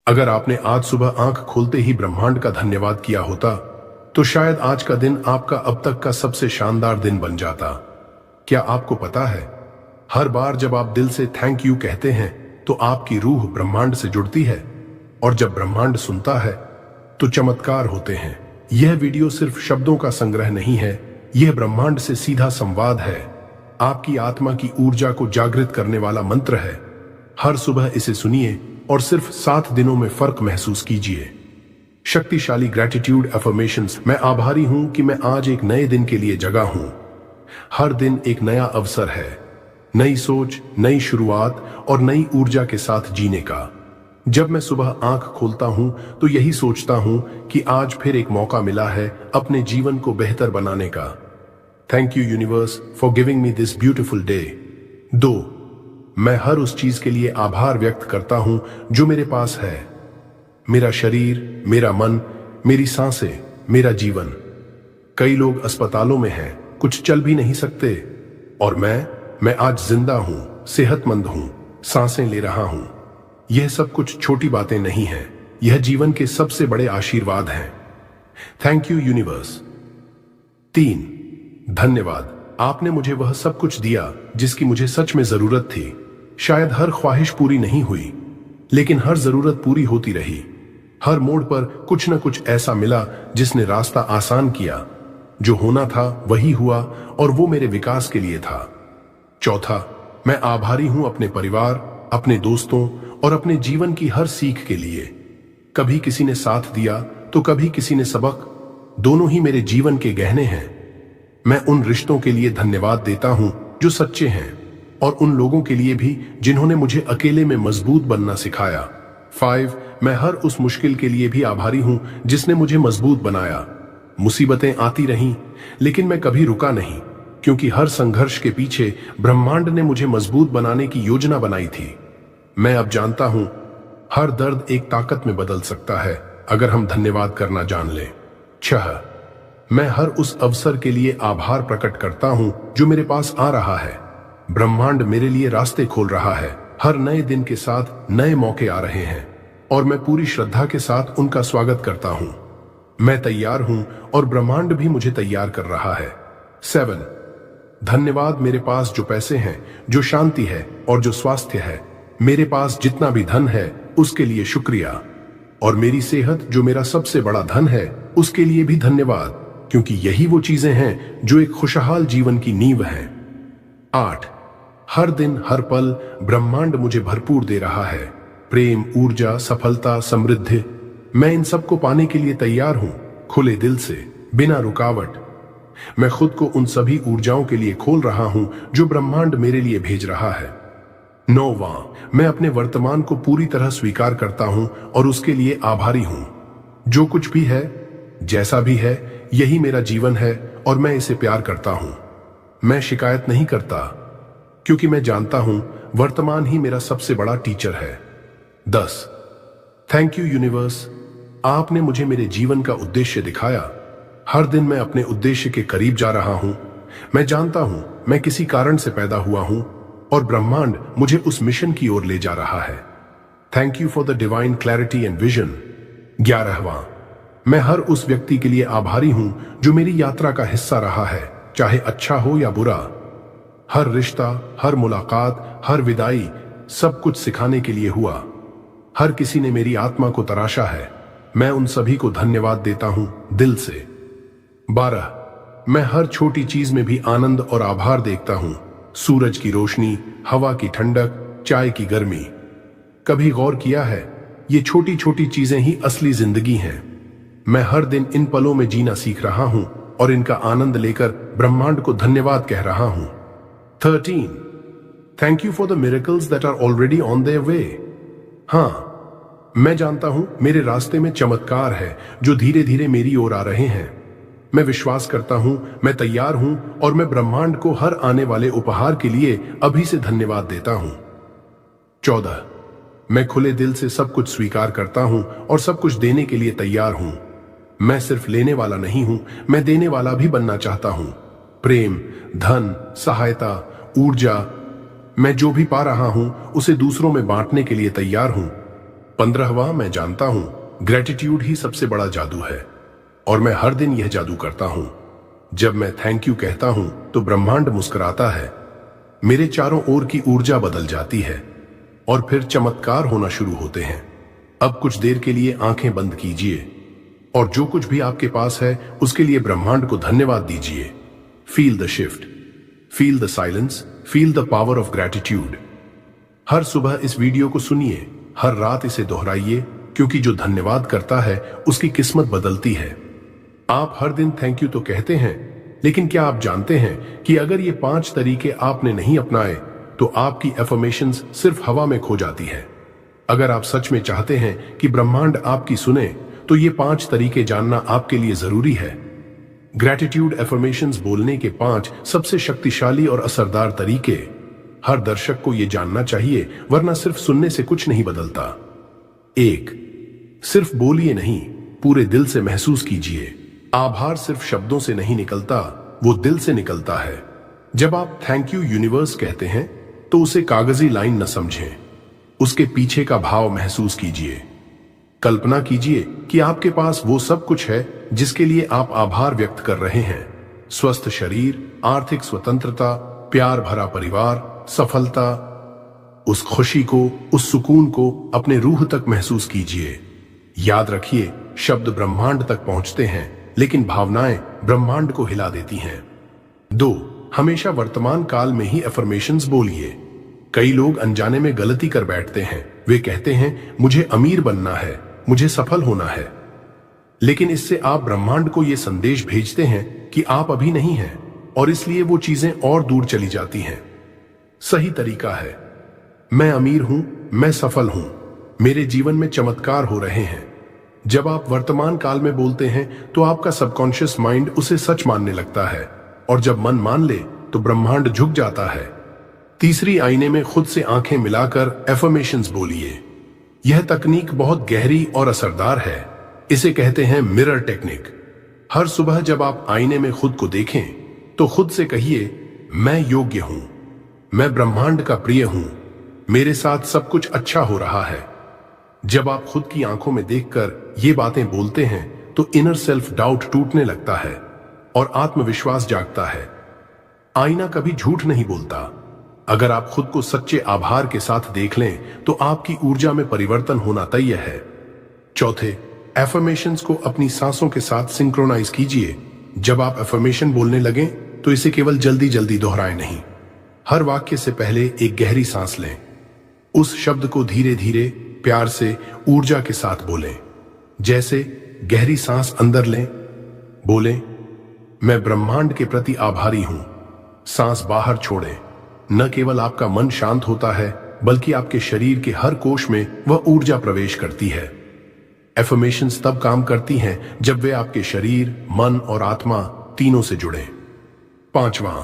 अगर आपने आज सुबह आंख खोलते ही ब्रह्मांड का धन्यवाद किया होता तो शायद आज का दिन आपका अब तक का सबसे शानदार दिन बन जाता। क्या आपको पता है, हर बार जब आप दिल से थैंक यू कहते हैं तो आपकी रूह ब्रह्मांड से जुड़ती है, और जब ब्रह्मांड सुनता है तो चमत्कार होते हैं। यह वीडियो सिर्फ शब्दों का संग्रह नहीं है, यह ब्रह्मांड से सीधा संवाद है, आपकी आत्मा की ऊर्जा को जागृत करने वाला मंत्र है। हर सुबह इसे सुनिए और सिर्फ 7 दिनों में फर्क महसूस कीजिए। शक्तिशाली ग्रैटिट्यूड अफर्मेशंस। मैं आभारी हूं कि मैं आज एक नए दिन के लिए जगा हूं। हर दिन एक नया अवसर है, नई सोच, नई शुरुआत और नई ऊर्जा के साथ जीने का। जब मैं सुबह आंख खोलता हूं तो यही सोचता हूं कि आज फिर एक मौका मिला है अपने जीवन को बेहतर बनाने का। Thank you universe for giving me this beautiful day. 2, मैं हर उस चीज के लिए आभार व्यक्त करता हूं जो मेरे पास है। मेरा शरीर, मेरा मन, मेरी सांसें, मेरा जीवन। कई लोग अस्पतालों में हैं, कुछ चल भी नहीं सकते, और मैं आज जिंदा हूं, सेहतमंद हूं, सांसें ले रहा हूं। यह सब कुछ छोटी बातें नहीं हैं, यह जीवन के सबसे बड़े आशीर्वाद हैं। Thank you universe. 3, धन्यवाद। आपने मुझे वह सब कुछ दिया जिसकी मुझे सच में जरूरत थी। शायद हर ख्वाहिश पूरी नहीं हुई, लेकिन हर जरूरत पूरी होती रही। हर मोड़ पर कुछ न कुछ ऐसा मिला जिसने रास्ता आसान किया। जो होना था वही हुआ, और वो मेरे विकास के लिए था। 4, मैं आभारी हूं अपने परिवार, अपने दोस्तों और अपने जीवन की हर सीख के लिए। कभी किसी ने साथ दिया तो कभी किसी ने सबक। दोनों ही मेरे जीवन के गहने हैं। मैं उन रिश्तों के लिए धन्यवाद देता हूं जो सच्चे हैं, और उन लोगों के लिए भी जिन्होंने मुझे अकेले में मजबूत बनना सिखाया। 5, मैं हर उस मुश्किल के लिए भी आभारी हूं जिसने मुझे मजबूत बनाया। मुसीबतें आती रहीं, लेकिन मैं कभी रुका नहीं, क्योंकि हर संघर्ष के पीछे ब्रह्मांड ने मुझे मजबूत बनाने की योजना बनाई थी। मैं अब जानता हूं, हर दर्द एक ताकत में बदल सकता है अगर हम धन्यवाद करना जान लें। 6, मैं हर उस अवसर के लिए आभार प्रकट करता हूं जो मेरे पास आ रहा है। ब्रह्मांड मेरे लिए रास्ते खोल रहा है। हर नए दिन के साथ नए मौके आ रहे हैं, और मैं पूरी श्रद्धा के साथ उनका स्वागत करता हूं। मैं तैयार हूं और ब्रह्मांड भी मुझे तैयार कर रहा है। 7, धन्यवाद। मेरे पास जो पैसे हैं, जो शांति है और जो स्वास्थ्य है, मेरे पास जितना भी धन है उसके लिए शुक्रिया, और मेरी सेहत जो मेरा सबसे बड़ा धन है उसके लिए भी धन्यवाद, क्योंकि यही वो चीजें हैं जो एक खुशहाल जीवन की नींव हैं। 8, हर दिन हर पल ब्रह्मांड मुझे भरपूर दे रहा है। प्रेम, ऊर्जा, सफलता, समृद्धि। मैं इन सब को पाने के लिए तैयार हूं, खुले दिल से, बिना रुकावट। मैं खुद को उन सभी ऊर्जाओं के लिए खोल रहा हूं जो ब्रह्मांड मेरे लिए भेज रहा है। 9, मैं अपने वर्तमान को पूरी तरह स्वीकार करता हूं और उसके लिए आभारी हूं। जो कुछ भी है, जैसा भी है, यही मेरा जीवन है और मैं इसे प्यार करता हूं। मैं शिकायत नहीं करता, क्योंकि मैं जानता हूं वर्तमान ही मेरा सबसे बड़ा टीचर है। 10, थैंक यू यूनिवर्स। आपने मुझे मेरे जीवन का उद्देश्य दिखाया। हर दिन मैं अपने उद्देश्य के करीब जा रहा हूं। मैं जानता हूं मैं किसी कारण से पैदा हुआ हूं, और ब्रह्मांड मुझे उस मिशन की ओर ले जा रहा है। Thank you for the divine clarity and vision. 11, मैं हर उस व्यक्ति के लिए आभारी हूं जो मेरी यात्रा का हिस्सा रहा है, चाहे अच्छा हो या बुरा। हर रिश्ता, हर मुलाकात, हर विदाई, सब कुछ सिखाने के लिए हुआ। हर किसी ने मेरी आत्मा को तराशा है। मैं उन सभी को धन्यवाद देता हूं दिल से। 12, मैं हर छोटी चीज में भी आनंद और आभार देखता हूं। सूरज की रोशनी, हवा की ठंडक, चाय की गर्मी। कभी गौर किया है, ये छोटी छोटी चीजें ही असली जिंदगी हैं। मैं हर दिन इन पलों में जीना सीख रहा हूं और इनका आनंद लेकर ब्रह्मांड को धन्यवाद कह रहा हूं। 13, thank you for the miracles that are already on their way. हां, मैं जानता हूं मेरे रास्ते में चमत्कार है जो धीरे धीरे मेरी ओर आ रहे हैं। मैं विश्वास करता हूं, मैं तैयार हूं, और मैं ब्रह्मांड को हर आने वाले उपहार के लिए अभी से धन्यवाद देता हूं। 14, मैं खुले दिल से सब कुछ स्वीकार करता हूं और सब कुछ देने के लिए तैयार हूं। मैं सिर्फ लेने वाला नहीं हूं, मैं देने वाला भी बनना चाहता हूं। प्रेम, धन, सहायता, ऊर्जा, मैं जो भी पा रहा हूं उसे दूसरों में बांटने के लिए तैयार हूं। 15वां, मैं जानता हूं ग्रेटिट्यूड ही सबसे बड़ा जादू है और मैं हर दिन यह जादू करता हूं। जब मैं थैंक यू कहता हूं तो ब्रह्मांड मुस्कुराता है, मेरे चारों ओर की ऊर्जा बदल जाती है और फिर चमत्कार होना शुरू होते हैं। अब कुछ देर के लिए आंखें बंद कीजिए और जो कुछ भी आपके पास है उसके लिए ब्रह्मांड को धन्यवाद दीजिए। Feel the shift, feel the silence, feel the power of gratitude. हर सुबह इस वीडियो को सुनिए, हर रात इसे दोहराइए, क्योंकि जो धन्यवाद करता है उसकी किस्मत बदलती है। आप हर दिन थैंक यू तो कहते हैं, लेकिन क्या आप जानते हैं कि अगर ये 5 तरीके आपने नहीं अपनाए तो आपकी एफर्मेशंस सिर्फ हवा में खो जाती है। अगर आप सच में चाहते हैं कि ब्रह्मांड आपकी सुने तो ये 5 तरीके जानना आपके लिए जरूरी है। ग्रेटिट्यूड एफर्मेशंस बोलने के 5 सबसे शक्तिशाली और असरदार तरीके। हर दर्शक को यह जानना चाहिए, वरना सिर्फ सुनने से कुछ नहीं बदलता। 1, सिर्फ बोलिए नहीं, पूरे दिल से महसूस कीजिए। आभार सिर्फ शब्दों से नहीं निकलता, वो दिल से निकलता है। जब आप थैंक यू यूनिवर्स कहते हैं तो उसे कागजी लाइन न समझें, उसके पीछे का भाव महसूस कीजिए। कल्पना कीजिए कि आपके पास वो सब कुछ है जिसके लिए आप आभार व्यक्त कर रहे हैं। स्वस्थ शरीर, आर्थिक स्वतंत्रता, प्यार भरा परिवार, सफलता। उस खुशी को, उस सुकून को अपने रूह तक महसूस कीजिए। याद रखिए, शब्द ब्रह्मांड तक पहुंचते हैं, लेकिन भावनाएं ब्रह्मांड को हिला देती हैं। 2, हमेशा वर्तमान काल में ही एफर्मेशंस बोलिए। कई लोग अनजाने में गलती कर बैठते हैं। वे कहते हैं मुझे अमीर बनना है, मुझे सफल होना है, लेकिन इससे आप ब्रह्मांड को यह संदेश भेजते हैं कि आप अभी नहीं हैं और इसलिए वो चीजें और दूर चली जाती हैं। सही तरीका है, मैं अमीर हूं, मैं सफल हूं, मेरे जीवन में चमत्कार हो रहे हैं। जब आप वर्तमान काल में बोलते हैं तो आपका सबकॉन्शियस माइंड उसे सच मानने लगता है और जब मन मान ले तो ब्रह्मांड झुक जाता है। तीसरी, आईने में खुद से आंखें मिलाकर एफर्मेशंस बोलिए। यह तकनीक बहुत गहरी और असरदार है। इसे कहते हैं मिरर टेक्निक। हर सुबह जब आप आईने में खुद को देखें तो खुद से कहिए, मैं योग्य हूं, मैं ब्रह्मांड का प्रिय हूं, मेरे साथ सब कुछ अच्छा हो रहा है। जब आप खुद की आंखों में देखकर ये बातें बोलते हैं तो इनर सेल्फ डाउट टूटने लगता है और आत्मविश्वास जागता है। आईना कभी झूठ नहीं बोलता। अगर आप खुद को सच्चे आभार के साथ देख लें तो आपकी ऊर्जा में परिवर्तन होना तय है। चौथे, एफर्मेशंस को अपनी सांसों के साथ सिंक्रोनाइज कीजिए। जब आप एफर्मेशन बोलने लगें तो इसे केवल जल्दी जल्दी दोहराएं नहीं। हर वाक्य से पहले एक गहरी सांस लें। उस शब्द को धीरे धीरे, प्यार से, ऊर्जा के साथ बोलें। जैसे गहरी सांस अंदर लें, बोलें, मैं ब्रह्मांड के प्रति आभारी हूं। सांस बाहर छोड़ें। न केवल आपका मन शांत होता है, बल्कि आपके शरीर के हर कोश में वह ऊर्जा प्रवेश करती है। एफर्मेशंस तब काम करती हैं जब वे आपके शरीर, मन और आत्मा तीनों से जुड़े। 5वां,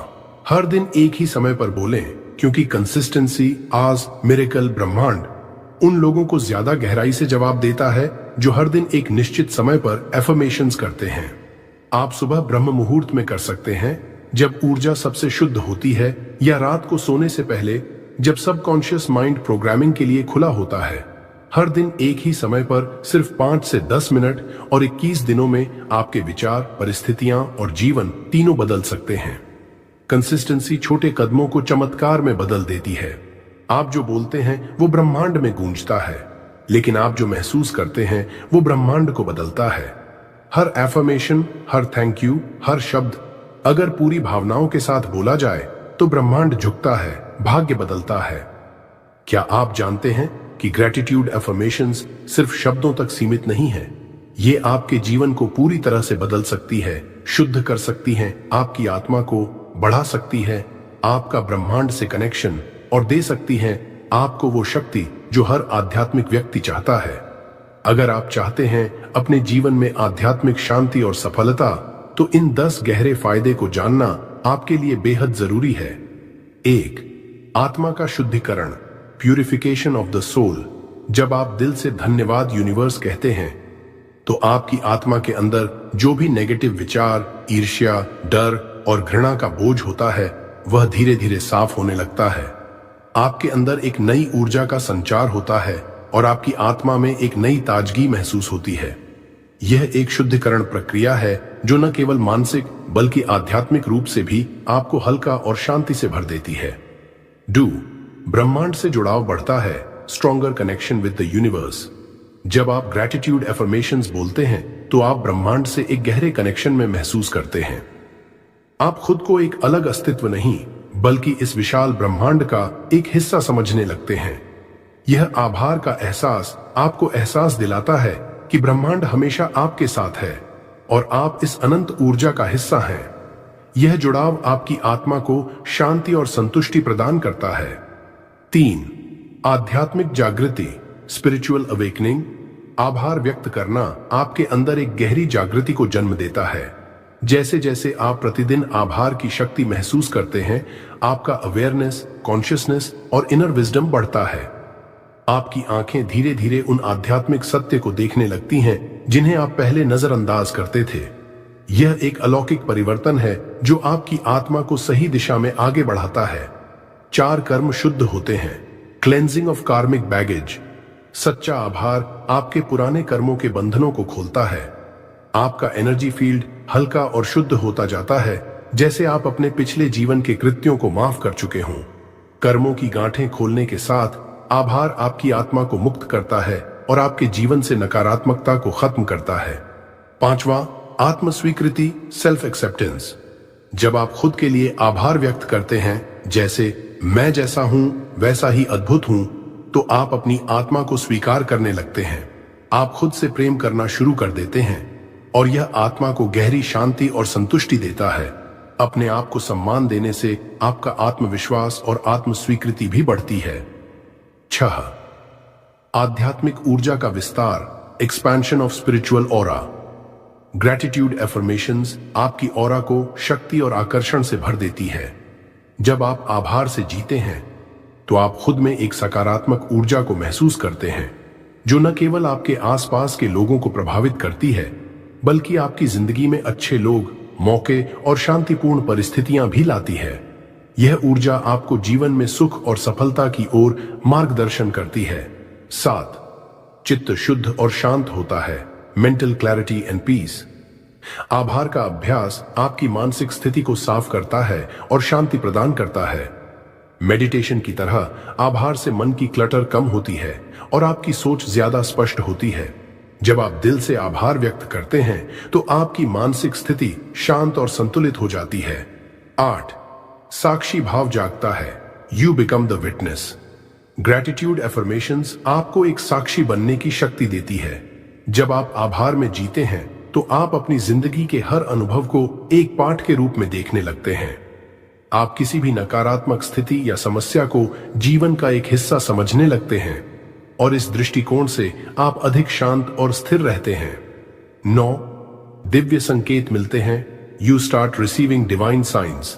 हर दिन एक ही समय पर बोलें, क्योंकि कंसिस्टेंसी आज मिरेकल ब्रह्मांड उन लोगों को ज्यादा गहराई से जवाब देता है जो हर दिन एक निश्चित समय पर एफर्मेशंस करते हैं। आप सुबह ब्रह्म मुहूर्त में कर सकते हैं, जब ऊर्जा सबसे शुद्ध होती है, या रात को सोने से पहले जब सबकॉन्शियस माइंड प्रोग्रामिंग के लिए खुला होता है। हर दिन एक ही समय पर सिर्फ 5 से 10 मिनट और 21 दिनों में आपके विचार, परिस्थितियां और जीवन तीनों बदल सकते हैं। कंसिस्टेंसी छोटे कदमों को चमत्कार में बदल देती है। आप जो बोलते हैं वो ब्रह्मांड में गूंजता है, लेकिन आप जो महसूस करते हैं वो ब्रह्मांड को बदलता है। हर एफर्मेशन, हर थैंक यू, हर शब्द अगर पूरी भावनाओं के साथ बोला जाए तो ब्रह्मांड झुकता है, भाग्य बदलता है। क्या आप जानते हैं कि ग्रेटिट्यूड एफर्मेशंस सिर्फ शब्दों तक सीमित नहीं है? ये आपके जीवन को पूरी तरह से बदल सकती है, शुद्ध कर सकती है, आपकी आत्मा को बढ़ा सकती है, आपका ब्रह्मांड से कनेक्शन, और दे सकती है आपको वो शक्ति जो हर आध्यात्मिक व्यक्ति चाहता है। अगर आप चाहते हैं अपने जीवन में आध्यात्मिक शांति और सफलता, तो इन 10 गहरे फायदे को जानना आपके लिए बेहद जरूरी है। 1, आत्मा का शुद्धिकरण, प्यूरिफिकेशन ऑफ द सोल। जब आप दिल से धन्यवाद यूनिवर्स कहते हैं तो आपकी आत्मा के अंदर जो भी नेगेटिव विचार, ईर्ष्या, डर और घृणा का बोझ होता है वह धीरे धीरे साफ होने लगता है। आपके अंदर एक नई ऊर्जा का संचार होता है और आपकी आत्मा में एक नई ताजगी महसूस होती है। यह एक शुद्धिकरण प्रक्रिया है जो न केवल मानसिक बल्कि आध्यात्मिक रूप से भी आपको हल्का और शांति से भर देती है। डू, ब्रह्मांड से जुड़ाव बढ़ता है, stronger connection with the universe. जब आप ग्रैटिट्यूड एफर्मेशंस बोलते हैं तो आप ब्रह्मांड से एक गहरे कनेक्शन में महसूस करते हैं। आप खुद को एक अलग अस्तित्व नहीं बल्कि इस विशाल ब्रह्मांड का एक हिस्सा समझने लगते हैं। यह आभार का एहसास आपको एहसास दिलाता है कि ब्रह्मांड हमेशा आपके साथ है और आप इस अनंत ऊर्जा का हिस्सा हैं। यह जुड़ाव आपकी आत्मा को शांति और संतुष्टि प्रदान करता है। 3, आध्यात्मिक जागृति, स्पिरिचुअल अवेकनिंग। आभार व्यक्त करना आपके अंदर एक गहरी जागृति को जन्म देता है। जैसे जैसे आप प्रतिदिन आभार की शक्ति महसूस करते हैं, आपका अवेयरनेस, कॉन्शियसनेस और इनर विजडम बढ़ता है। आपकी आंखें धीरे धीरे उन आध्यात्मिक सत्य को देखने लगती हैं जिन्हें आप पहले नजरअंदाज करते थे। यह एक अलौकिक परिवर्तन है जो आपकी आत्मा को सही दिशा में आगे बढ़ाता है। 4, कर्म शुद्ध होते हैं, क्लेंजिंग ऑफ कार्मिक बैगेज। सच्चा आभार आपके पुराने कर्मों के बंधनों को खोलता है। आपका एनर्जी फील्ड हल्का और शुद्ध होता जाता है, जैसे आप अपने पिछले जीवन के कृत्यों को माफ कर चुके हों। कर्मों की गांठें खोलने के साथ आभार आपकी आत्मा को मुक्त करता है और आपके जीवन से नकारात्मकता को खत्म करता है। 5वां, आत्म स्वीकृति, सेल्फ एक्सेप्टेंस। जब आप खुद के लिए आभार व्यक्त करते हैं, जैसे मैं जैसा हूं वैसा ही अद्भुत हूं, तो आप अपनी आत्मा को स्वीकार करने लगते हैं। आप खुद से प्रेम करना शुरू कर देते हैं और यह आत्मा को गहरी शांति और संतुष्टि देता है। अपने आप को सम्मान देने से आपका आत्मविश्वास और आत्म स्वीकृति भी बढ़ती है। 6, आध्यात्मिक ऊर्जा का विस्तार, expansion of spiritual aura. Gratitude affirmations आपकी ऑरा को शक्ति और आकर्षण से भर देती है। जब आप आभार से जीते हैं तो आप खुद में एक सकारात्मक ऊर्जा को महसूस करते हैं जो न केवल आपके आसपास के लोगों को प्रभावित करती है बल्कि आपकी जिंदगी में अच्छे लोग, मौके और शांतिपूर्ण परिस्थितियां भी लाती है। यह ऊर्जा आपको जीवन में सुख और सफलता की ओर मार्गदर्शन करती है। 7, चित्त शुद्ध और शांत होता है, मेंटल क्लैरिटी एंड पीस। आभार का अभ्यास आपकी मानसिक स्थिति को साफ करता है और शांति प्रदान करता है। मेडिटेशन की तरह आभार से मन की क्लटर कम होती है और आपकी सोच ज्यादा स्पष्ट होती है। जब आप दिल से आभार व्यक्त करते हैं तो आपकी मानसिक स्थिति शांत और संतुलित हो जाती है। 8, साक्षी भाव जागता है, you become the witness. Gratitude affirmations आपको एक साक्षी बनने की शक्ति देती है। जब आप आभार में जीते हैं तो आप अपनी जिंदगी के हर अनुभव को एक पाठ के रूप में देखने लगते हैं। आप किसी भी नकारात्मक स्थिति या समस्या को जीवन का एक हिस्सा समझने लगते हैं और इस दृष्टिकोण से आप अधिक शांत और स्थिर रहते हैं। 9, दिव्य संकेत मिलते हैं, you start receiving divine science.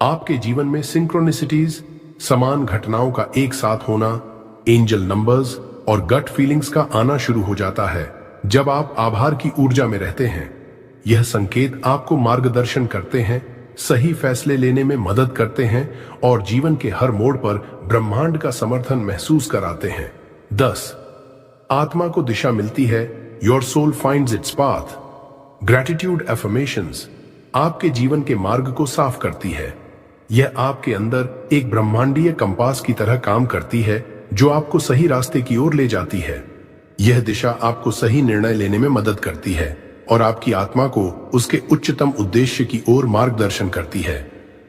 आपके जीवन में सिंक्रोनिसिटीज, समान घटनाओं का एक साथ होना, एंजल नंबर्स और गट फीलिंग्स का आना शुरू हो जाता है जब आप आभार की ऊर्जा में रहते हैं। यह संकेत आपको मार्गदर्शन करते हैं, सही फैसले लेने में मदद करते हैं और जीवन के हर मोड़ पर ब्रह्मांड का समर्थन महसूस कराते हैं। 10, आत्मा को दिशा मिलती है, your soul finds its path. Gratitude affirmations आपके जीवन के मार्ग को साफ करती है। यह आपके अंदर एक ब्रह्मांडीय कंपास की तरह काम करती है जो आपको सही रास्ते की ओर ले जाती है। यह दिशा आपको सही निर्णय लेने में मदद करती है और आपकी आत्मा को उसके उच्चतम उद्देश्य की ओर मार्गदर्शन करती है।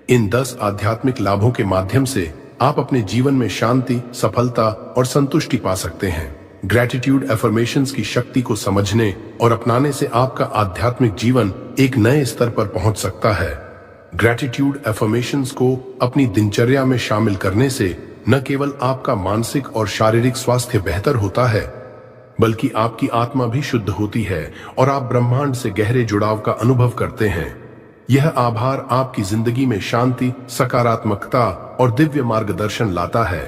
इन 10 आध्यात्मिक लाभों के माध्यम से आप अपने जीवन में शांति, सफलता और संतुष्टि पा सकते हैं। ग्रैटिट्यूड एफर्मेशंस की शक्ति को समझने और अपनाने से आपका आध्यात्मिक जीवन एक नए स्तर पर पहुंच सकता है। ग्रैटिट्यूड एफर्मेशंस को अपनी दिनचर्या में शामिल करने से न केवल आपका मानसिक और शारीरिक स्वास्थ्य बेहतर होता है बल्कि आपकी आत्मा भी शुद्ध होती है और आप ब्रह्मांड से गहरे जुड़ाव का अनुभव करते हैं। यह आभार आपकी जिंदगी में शांति, सकारात्मकता और दिव्य मार्गदर्शन लाता है।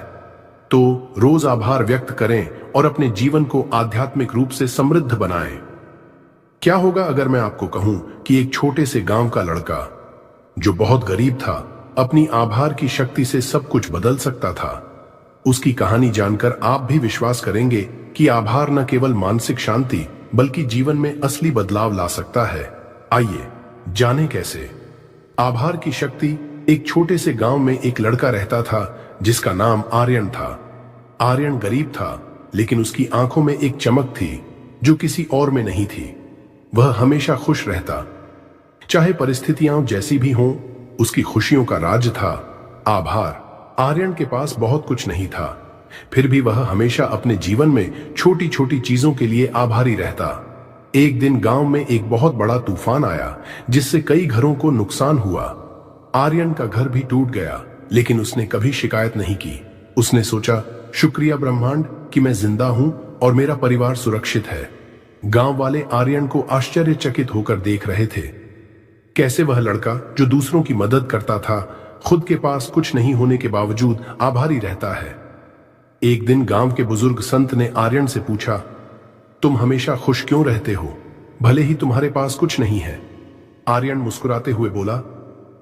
तो रोज आभार व्यक्त करें और अपने जीवन को आध्यात्मिक रूप से समृद्ध बनाएं। क्या होगा अगर मैं आपको कहूं कि एक छोटे से गांव का लड़का जो बहुत गरीब था, अपनी आभार की शक्ति से सब कुछ बदल सकता था। उसकी कहानी जानकर आप भी विश्वास करेंगे कि आभार न केवल मानसिक शांति बल्कि जीवन में असली बदलाव ला सकता है। आइए जाने कैसे। आभार की शक्ति। एक छोटे से गांव में एक लड़का रहता था जिसका नाम आर्यन था। आर्यन गरीब था, लेकिन उसकी आंखों में एक चमक थी जो किसी और में नहीं थी। वह हमेशा खुश रहता, चाहे परिस्थितियां जैसी भी हों। उसकी खुशियों का राज था आभार। आर्यन के पास बहुत कुछ नहीं था, फिर भी वह हमेशा अपने जीवन में छोटी छोटी चीजों के लिए आभारी रहता। एक दिन गांव में एक बहुत बड़ा तूफान आया जिससे कई घरों को नुकसान हुआ। आर्यन का घर भी टूट गया, लेकिन उसने कभी शिकायत नहीं की। उसने सोचा, शुक्रिया ब्रह्मांड कि मैं जिंदा हूं और मेरा परिवार सुरक्षित है। गांव वाले आर्यन को आश्चर्यचकित होकर देख रहे थे। कैसे वह लड़का जो दूसरों की मदद करता था, खुद के पास कुछ नहीं होने के बावजूद आभारी रहता है। एक दिन गांव के बुजुर्ग संत ने आर्यन से पूछा, तुम हमेशा खुश क्यों रहते हो, भले ही तुम्हारे पास कुछ नहीं है? आर्यन मुस्कुराते हुए बोला,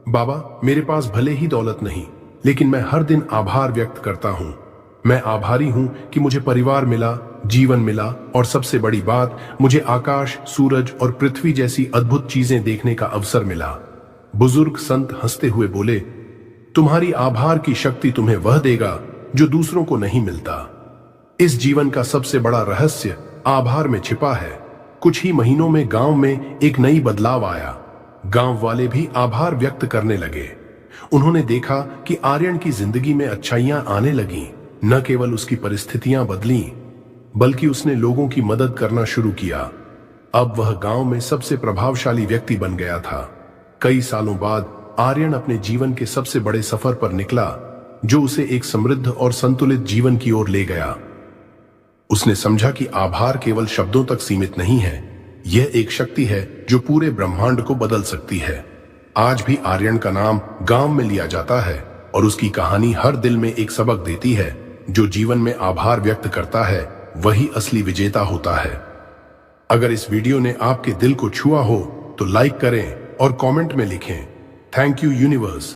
बाबा, मेरे पास भले ही दौलत नहीं, लेकिन मैं हर दिन आभार व्यक्त करता हूं। मैं आभारी हूं कि मुझे परिवार मिला, जीवन मिला और सबसे बड़ी बात, मुझे आकाश, सूरज और पृथ्वी जैसी अद्भुत चीजें देखने का अवसर मिला। बुजुर्ग संत हंसते हुए बोले, तुम्हारी आभार की शक्ति तुम्हें वह देगा जो दूसरों को नहीं मिलता। इस जीवन का सबसे बड़ा रहस्य आभार में छिपा है। कुछ ही महीनों में गांव में एक नई बदलाव आया। गांव वाले भी आभार व्यक्त करने लगे। उन्होंने देखा कि आर्यन की जिंदगी में अच्छाइयां आने लगीं। न केवल उसकी परिस्थितियां बदलीं, बल्कि उसने लोगों की मदद करना शुरू किया। अब वह गांव में सबसे प्रभावशाली व्यक्ति बन गया था। कई सालों बाद आर्यन अपने जीवन के सबसे बड़े सफर पर निकला, जो उसे एक समृद्ध और संतुलित जीवन की ओर ले गया। उसने समझा कि आभार केवल शब्दों तक सीमित नहीं है, यह एक शक्ति है जो पूरे ब्रह्मांड को बदल सकती है। आज भी आर्यन का नाम गांव में लिया जाता है और उसकी कहानी हर दिल में एक सबक देती है। जो जीवन में आभार व्यक्त करता है वही असली विजेता होता है। अगर इस वीडियो ने आपके दिल को छुआ हो तो लाइक करें और कमेंट में लिखें, थैंक यू यूनिवर्स।